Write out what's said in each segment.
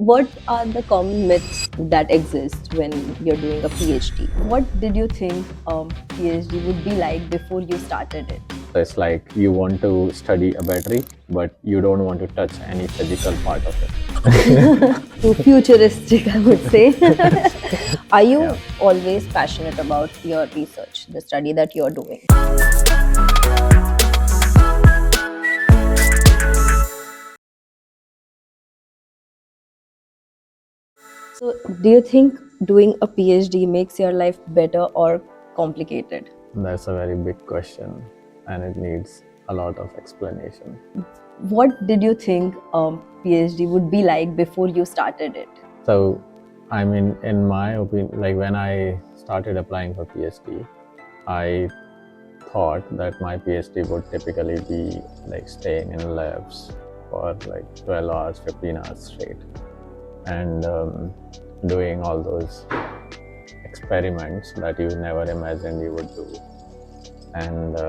What are the common myths that exist when you're doing a PhD? What did you think PhD would be like before you started it? So it's like you want to study a battery, but you don't want to touch any physical part of it. Too futuristic, I would say. Are you Yeah. always passionate about your research, the study that you're doing? So, do you think doing a PhD makes your life better or complicated? That's a very big question and it needs a lot of explanation. What did you think PhD would be like before you started it? So, I mean, in my opinion, like when I started applying for PhD, I thought that my PhD would typically be like staying in labs for like 12 hours, 15 hours straight and doing all those experiments that you never imagined you would do. And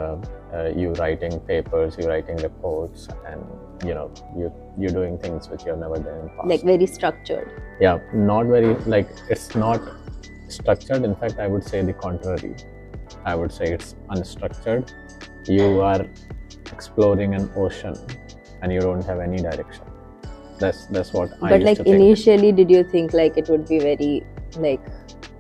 you writing papers, you writing reports, and you're doing things which you have never done in the past. Like very structured. Yeah, not very, like it's not structured. In fact, I would say the contrary. I would say it's unstructured. You are exploring an ocean and you don't have any direction. That's what I But used like to think. initially, did you think like it would be very like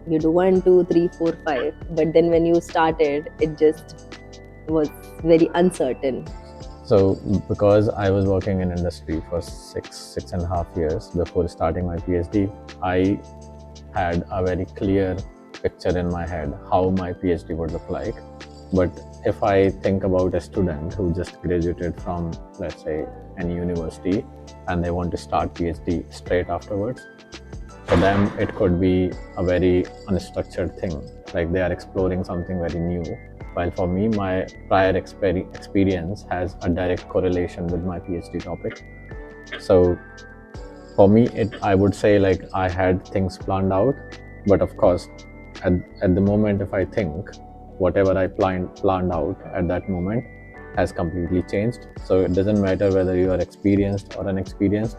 you do 1, 2, 3, 4, 5, but then when you started, it just was very uncertain. So because I was working in industry for six and a half years before starting my PhD, I had a very clear picture in my head how my PhD would look like. But if I think about a student who just graduated from, let's say, any university and they want to start PhD straight afterwards, for them it could be a very unstructured thing, like they are exploring something very new. While for me, my prior experience has a direct correlation with my PhD topic. So for me, I would say like I had things planned out, but of course, at the moment, if I think whatever I planned out at that moment has completely changed. So it doesn't matter whether you are experienced or unexperienced,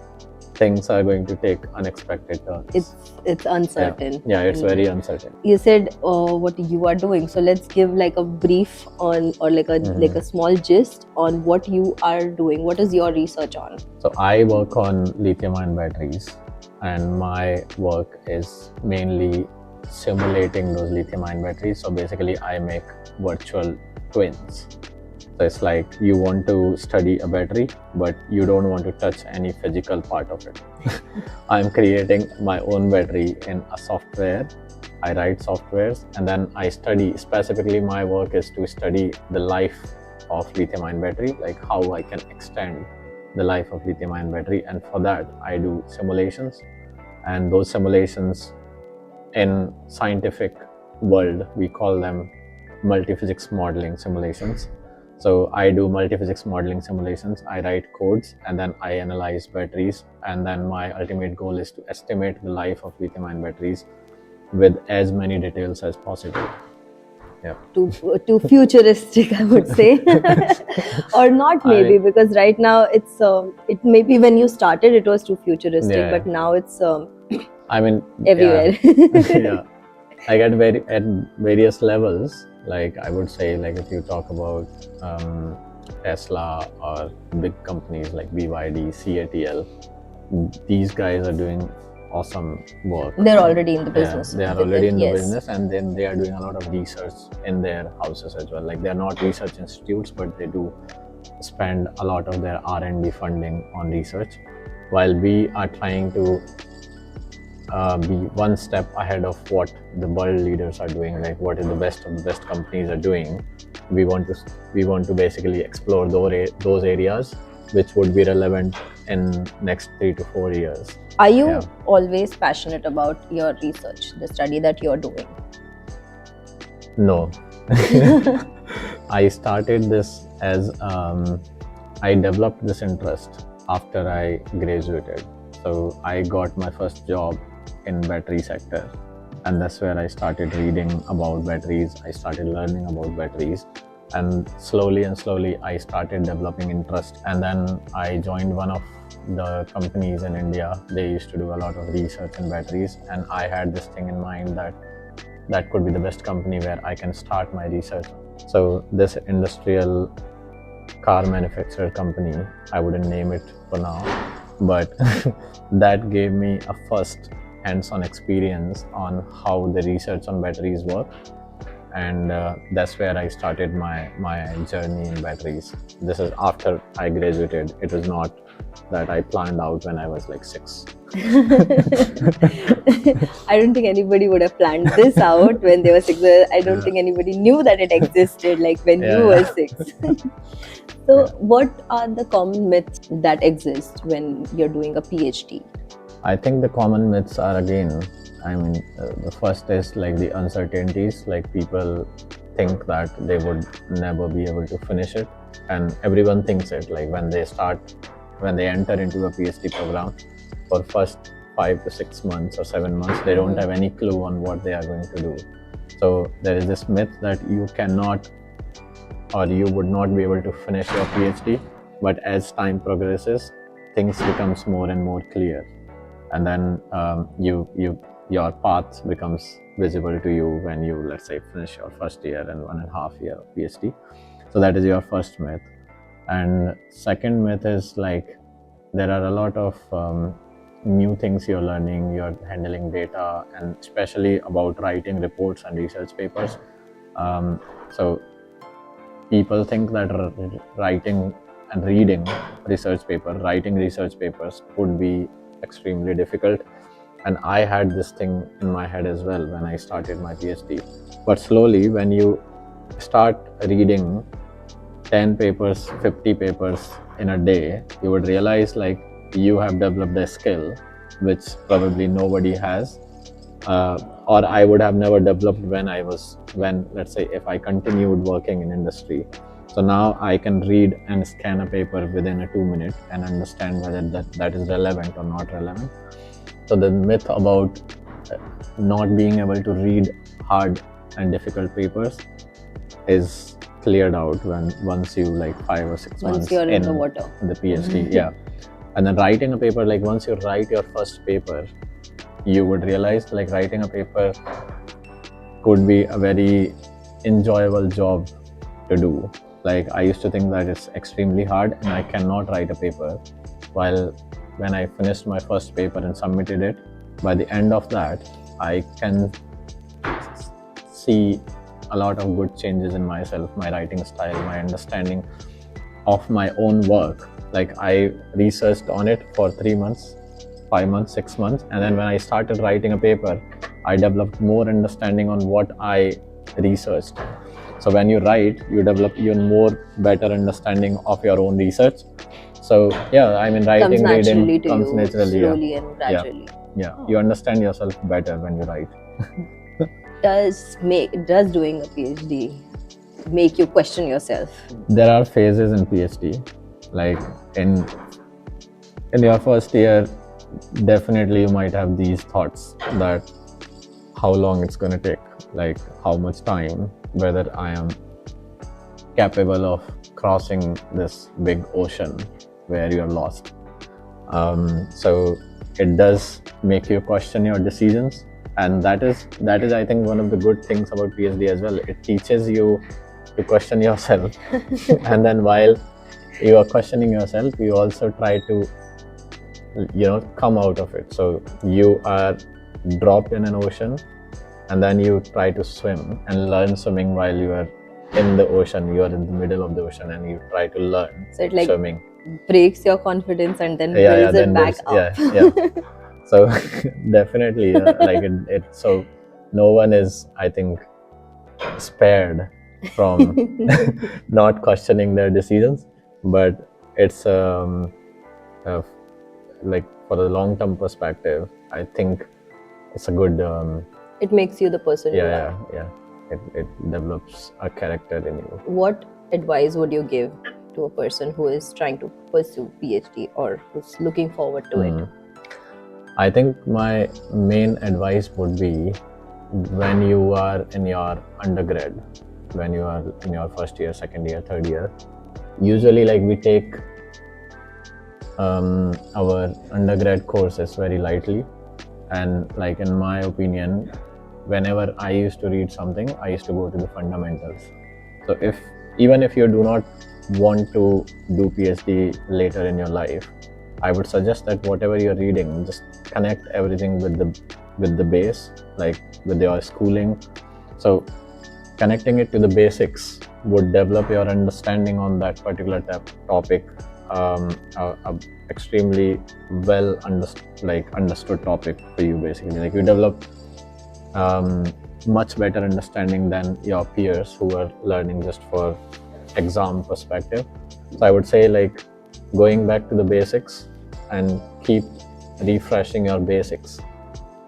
things are going to take unexpected turns. It's uncertain. Yeah, it's very uncertain. You said what you are doing, so let's give like a brief on, or like a small gist on what you are doing. What is your research on? So I work on lithium-ion batteries, and my work is mainly simulating those lithium-ion batteries. So basically, I make virtual twins. So it's like you want to study a battery, but you don't want to touch any physical part of it. I'm creating my own battery in a software. I write softwares and then I study. Specifically, my work is to study the life of lithium-ion battery, like how I can extend the life of lithium-ion battery. And for that, I do simulations. And those simulations in scientific world, we call them multiphysics modeling simulations. So I do multiphysics modeling simulations, I write codes, and then I analyze batteries. And then my ultimate goal is to estimate the life of lithium-ion batteries with as many details as possible. Yeah. Too futuristic, I would say. Or not maybe, because right now it maybe when you started it was too futuristic, but now it's I mean, everywhere. Yeah. Like at various levels, like I would say, like if you talk about Tesla or big companies like BYD, CATL, these guys are doing awesome work. They're already in the business. They are already in the business, and then they are doing a lot of research in their houses as well. Like they are not research institutes, but they do spend a lot of their R&D funding on research, while we are trying to be one step ahead of what the world leaders are doing, like what is the best of the best companies are doing. We want to basically explore those areas which would be relevant in next 3 to 4 years. Are you always passionate about your research, the study that you're doing? No. I started this as I developed this interest after I graduated. So I got my first job in battery sector, and that's where I started reading about batteries. I started learning about batteries, and slowly I started developing interest, and then I joined one of the companies in India. They used to do a lot of research in batteries, and I had this thing in mind that that could be the best company where I can start my research. So this industrial car manufacturer company, I wouldn't name it for now, but that gave me a first hands-on experience on how the research on batteries work, and that's where I started my journey in batteries. This is after I graduated. It was not that I planned out when I was like 6. I don't think anybody would have planned this out when they were 6. I don't think anybody knew that it existed like when you were 6. So, what are the common myths that exist when you're doing a PhD? I think the common myths are, again, the first is like the uncertainties. Like, people think that they would never be able to finish it, and everyone thinks it. Like, when they enter into a PhD program, for first 5 to 6 months or 7 months, they don't have any clue on what they are going to do. So there is this myth that you cannot, or you would not be able to finish your PhD. But as time progresses, things becomes more and more clear, and then your path becomes visible to you when you, let's say, finish your first year and 1.5 year PhD. So that is your first myth. And second myth is like, there are a lot of new things you're learning. You're handling data, and especially about writing reports and research papers. So people think that writing and reading writing research papers would be extremely difficult, and I had this thing in my head as well when I started my PhD. But slowly, when you start reading 10 papers, 50 papers in a day, you would realize like you have developed a skill which probably nobody has, or I would have never developed when let's say, if I continued working in industry. So now I can read and scan a paper within a 2 minute and understand whether that is relevant or not relevant. So the myth about not being able to read hard and difficult papers is cleared out once you, like, 5 or 6 months once you're in the water, the PhD. Yeah. And then writing a paper, like once you write your first paper, you would realize like writing a paper could be a very enjoyable job to do. Like, I used to think that it's extremely hard and I cannot write a paper. While when I finished my first paper and submitted it, by the end of that, I can see a lot of good changes in myself, my writing style, my understanding of my own work. Like, I researched on it for 3 months, 5 months, 6 months, and then when I started writing a paper, I developed more understanding on what I researched. So when you write, you develop even more better understanding of your own research. So yeah, I mean, writing, reading comes naturally, slowly and gradually. Yeah, you understand yourself better when you write. Does doing a PhD make you question yourself? There are phases in PhD. Like, in your first year, definitely you might have these thoughts that how long it's going to take, like how much time, whether I am capable of crossing this big ocean where you're lost. So it does make you question your decisions, and that is I think one of the good things about PhD as well. It teaches you to question yourself and then while you are questioning yourself, you also try to come out of it. So you are dropped in an ocean, and then you try to swim and learn swimming while you are in the ocean. You are in the middle of the ocean and you try to learn swimming. Breaks your confidence and then builds it back up. Yeah. So definitely, like it. So no one is, I think, spared from not questioning their decisions, but it's like, for the long-term perspective, I think it's a good. It makes you the person you are. Yeah. It develops a character in you. What advice would you give to a person who is trying to pursue PhD or who's looking forward to it? I think my main advice would be, when you are in your undergrad, when you are in your first year, second year, third year. Usually, like, we take our undergrad courses very lightly, and like, in my opinion, whenever I used to read something, I used to go to the fundamentals. So even if you do not want to do PhD later in your life, I would suggest that whatever you're reading, just connect everything with the base, like with your schooling. So connecting it to the basics would develop your understanding on that particular topic, extremely well understood topic for you. Basically, like, you develop much better understanding than your peers who are learning just for exam perspective. So I would say, like, going back to the basics and keep refreshing your basics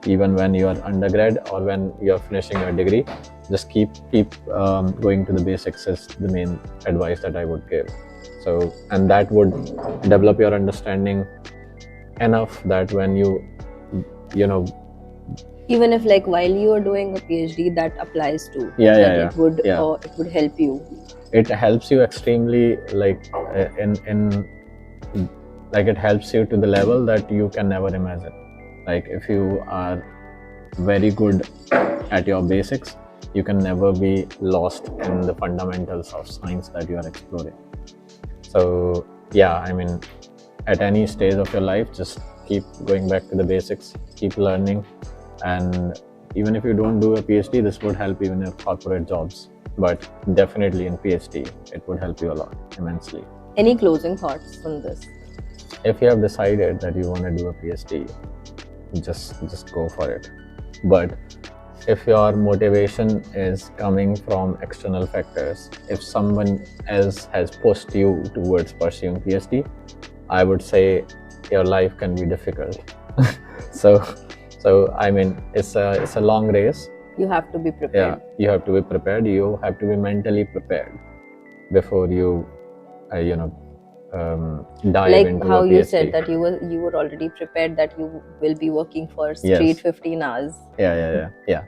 even when you are undergrad or when you are finishing your degree. Just keep going to the basics is the main advice that I would give. So, and that would develop your understanding enough that when you know Even if, like, while you are doing a PhD, that applies to it would help you. It helps you extremely, like, in like, it helps you to the level that you can never imagine. Like, if you are very good at your basics, you can never be lost in the fundamentals of science that you are exploring. So yeah, I mean, at any stage of your life, just keep going back to the basics, keep learning. And even if you don't do a PhD, this would help you in your corporate jobs, but definitely in PhD it would help you a lot, immensely. Any closing thoughts on this? If you have decided that you want to do a PhD, just go for it. But if your motivation is coming from external factors, if someone else has pushed you towards pursuing PhD, I would say your life can be difficult. so I mean, it's a long race. You have to be prepared. Yeah, you have to be prepared. You have to be mentally prepared before you dive Like into how a PhD. you said that you were already prepared that you will be working for straight Yes. 15 hours. Yeah.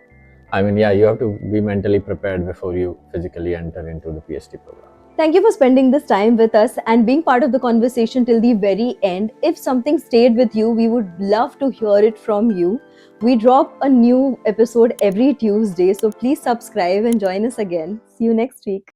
I mean, yeah, you have to be mentally prepared before you physically enter into the PhD program. Thank you for spending this time with us and being part of the conversation till the very end. If something stayed with you, we would love to hear it from you. We drop a new episode every Tuesday, so please subscribe and join us again. See you next week.